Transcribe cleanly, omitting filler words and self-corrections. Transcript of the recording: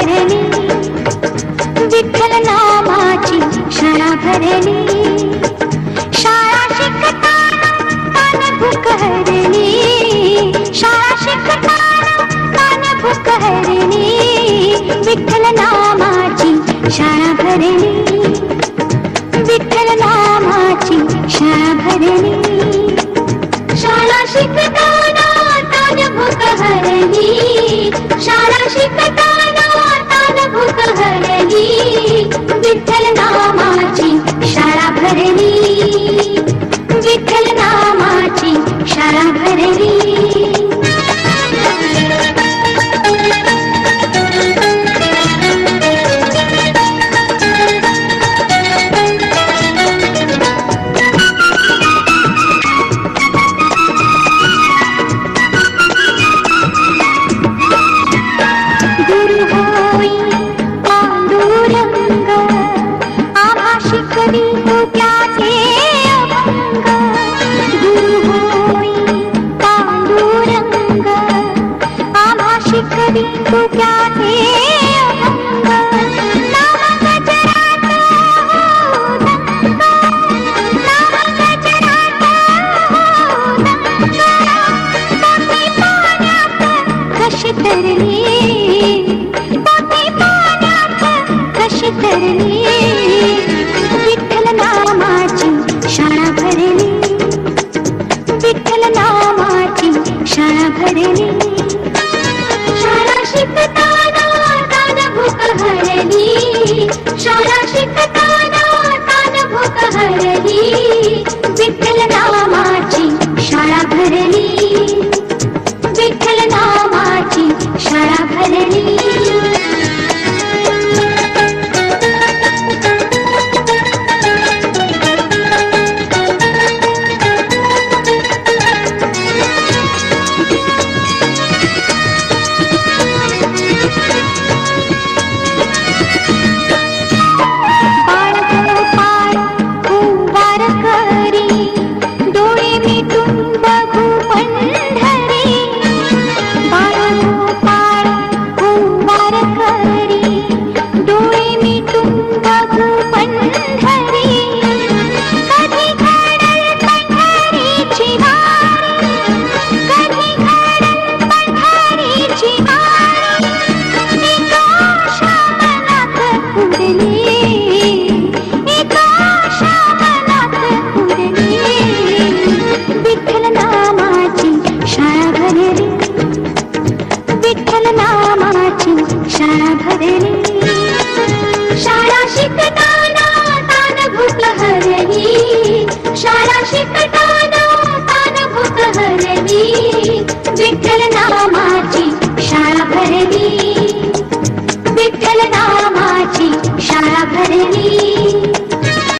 भरली, विठ्ठल नामाची शाळा भरली. शाळा शिकताना तान भूक हरली, शाळा शिकताना तान भूक हरली. विठ्ठल नामाची शाळा भरली, विठ्ठल नामाची शाळा भरली. शाळा शिकताना तान भूक हरली, शाळा शिकताना तान भूक हरली. विठ्ठल नामाची शाळा भरली, विठ्ठल नामाची शाळा भरली. विठ्ठल नामाची शाळा भरली, विठ्ठल नामाची शाळा भरली. शाळा शिकताना तान भूक हरली, शाळा शिकताना तान भूक हरली. विठ्ठल नामाची शाळा भरली, विठ्ठल नामाची शाळा भरली. विठ्ठल नामाची शाळा भरली. शाळा शिकताना तान भूक हरली, शाळा शिकताना तान भूक हरली. विठ्ठल नामाची शाळा भरली,